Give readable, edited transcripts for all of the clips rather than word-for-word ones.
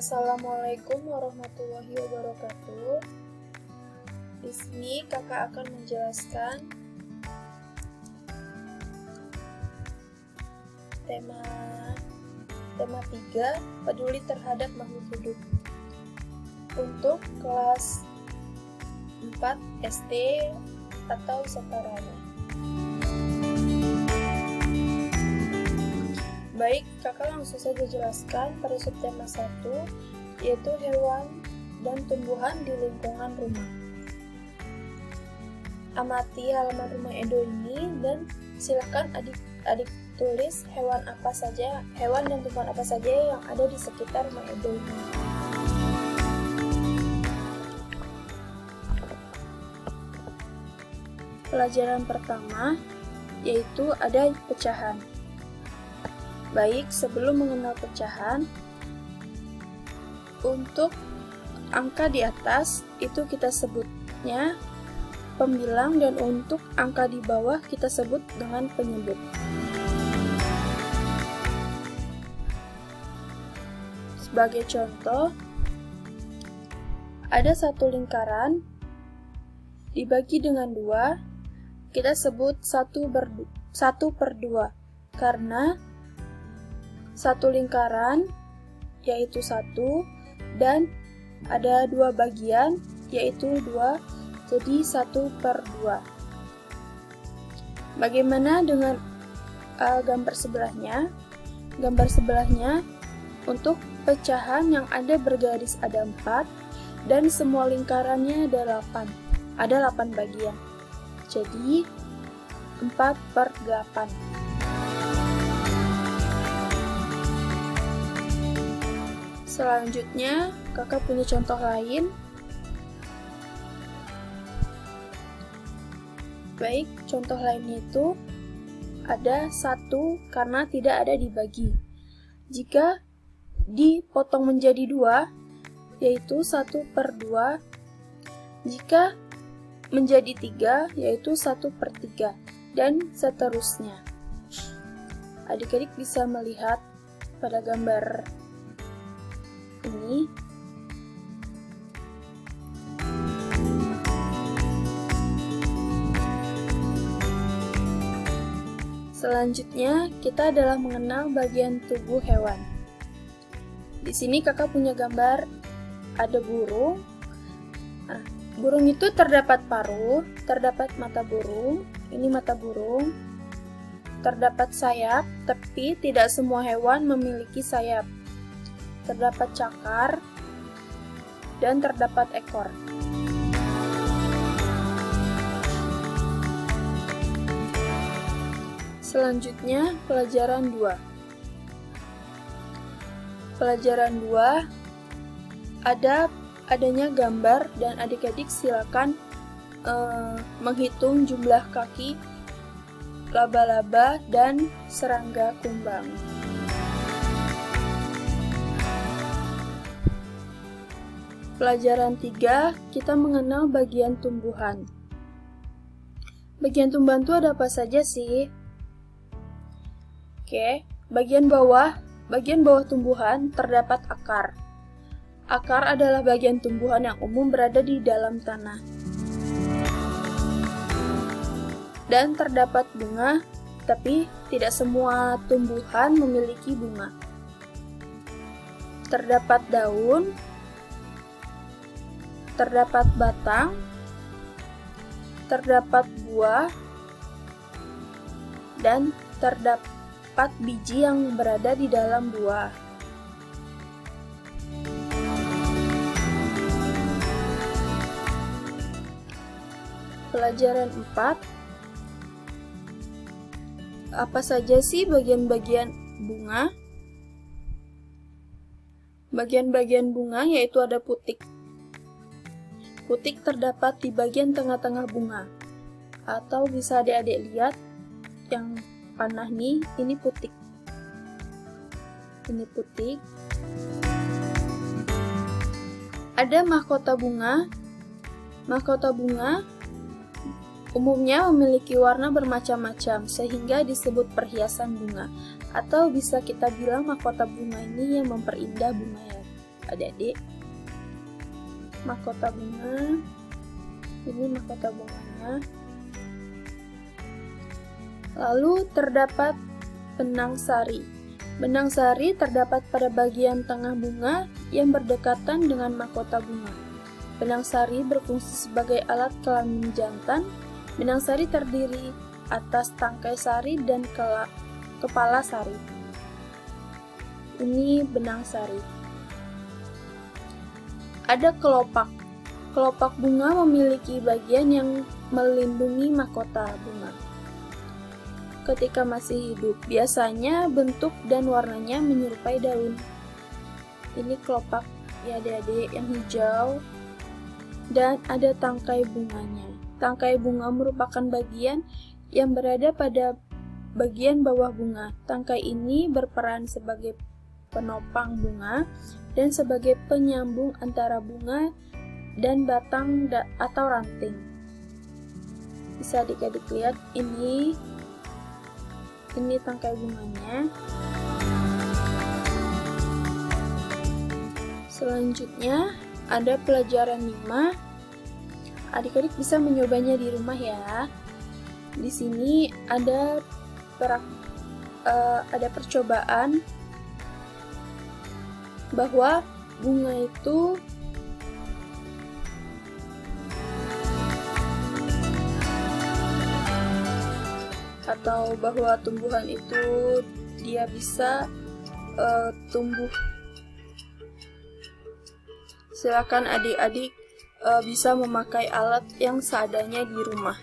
Assalamualaikum warahmatullahi wabarakatuh. Di sini kakak akan menjelaskan tema 3, peduli terhadap makhluk hidup. Untuk kelas 4 SD atau setaranya. Baik, kakak langsung saja jelaskan pada subtema 1, yaitu hewan dan tumbuhan di lingkungan rumah. Amati halaman rumah Edo ini dan silakan adik-adik tulis hewan dan tumbuhan apa saja yang ada di sekitar rumah Edo ini. Pelajaran pertama yaitu ada pecahan. Baik, sebelum mengenal pecahan, untuk angka di atas itu kita sebutnya pembilang dan untuk angka di bawah kita sebut dengan penyebut. Sebagai contoh, ada satu lingkaran dibagi dengan 2, kita sebut 1/2 karena satu lingkaran yaitu 1 dan ada 2 bagian yaitu 2, jadi 1/2. Bagaimana dengan gambar sebelahnya? Gambar sebelahnya untuk pecahan yang ada bergaris ada 4 dan semua lingkarannya ada 8 bagian, jadi 4/8. Selanjutnya, kakak punya contoh lain. Baik, contoh lainnya itu ada 1 karena tidak ada dibagi. Jika dipotong menjadi 2, yaitu 1/2. Jika menjadi 3, yaitu 1/3, dan seterusnya. Adik-adik bisa melihat pada gambar ini. Selanjutnya, kita adalah mengenal bagian tubuh hewan. Di sini kakak punya gambar ada burung. Nah, burung itu terdapat paruh, terdapat mata burung, ini mata burung. Terdapat sayap, tapi tidak semua hewan memiliki sayap. Terdapat cakar, dan terdapat ekor. Selanjutnya, pelajaran 2. Pelajaran 2 adanya gambar dan adik-adik silakan menghitung jumlah kaki laba-laba dan serangga kumbang. Pelajaran 3, kita mengenal bagian tumbuhan. Bagian tumbuhan itu ada apa saja sih? Oke, bagian bawah tumbuhan terdapat akar. Akar adalah bagian tumbuhan yang umum berada di dalam tanah. Dan terdapat bunga, tapi tidak semua tumbuhan memiliki bunga. Terdapat daun, terdapat batang, terdapat buah, dan terdapat biji yang berada di dalam buah. Pelajaran 4. Apa saja sih bagian-bagian bunga? Bagian-bagian bunga yaitu ada putik. Putik terdapat di bagian tengah-tengah bunga. Atau bisa adik-adik lihat yang panah nih, ini putik. Ini putik. Ada mahkota bunga. Mahkota bunga umumnya memiliki warna bermacam-macam sehingga disebut perhiasan bunga. Atau bisa kita bilang mahkota bunga ini yang memperindah bunga adik-adik. Mahkota bunga. Ini mahkota bunganya. Lalu terdapat benang sari. Benang sari terdapat pada bagian tengah bunga yang berdekatan dengan mahkota bunga. Benang sari berfungsi sebagai alat kelamin jantan. Benang sari terdiri atas tangkai sari dan kepala sari. Ini benang sari. Ada kelopak. Kelopak bunga memiliki bagian yang melindungi mahkota bunga ketika masih hidup. Biasanya bentuk dan warnanya menyerupai daun. Ini kelopak ya adik-adik yang hijau. Dan ada tangkai bunganya. Tangkai bunga merupakan bagian yang berada pada bagian bawah bunga. Tangkai ini berperan sebagai penopang bunga dan sebagai penyambung antara bunga dan batang atau ranting. Bisa adik-adik lihat ini tangkai bunganya. Selanjutnya ada pelajaran 5. Adik-adik bisa menyobanya di rumah ya. Di sini ada percobaan bahwa bunga itu atau bahwa tumbuhan itu dia bisa tumbuh. Silakan adik-adik bisa memakai alat yang seadanya di rumah.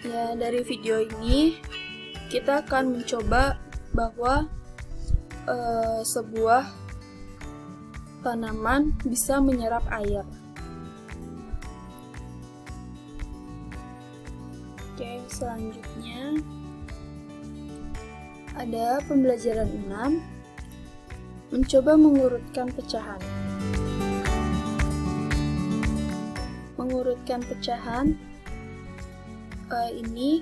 Ya, dari video ini kita akan mencoba bahwa sebuah tanaman bisa menyerap air. Oke, selanjutnya ada pembelajaran 6, mencoba mengurutkan pecahan. Mengurutkan pecahan ini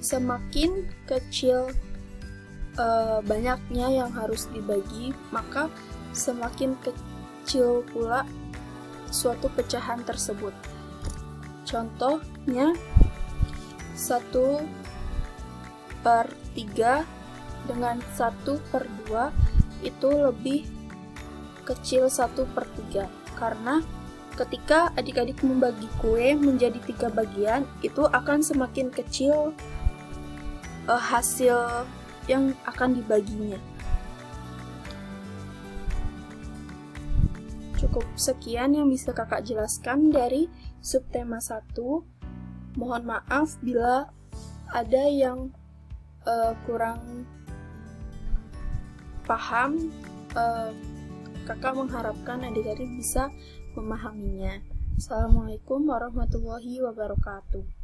semakin kecil banyaknya yang harus dibagi, maka semakin kecil pula suatu pecahan tersebut. Contohnya, satu per 3 dengan 1/2 itu lebih kecil 1/3, karena ketika adik-adik membagi kue menjadi 3 bagian, itu akan semakin kecil hasil yang akan dibaginya. Cukup sekian yang bisa kakak jelaskan dari subtema 1. Mohon maaf bila ada yang kurang paham. Kakak mengharapkan adik-adik bisa memahaminya. Assalamualaikum warahmatullahi wabarakatuh.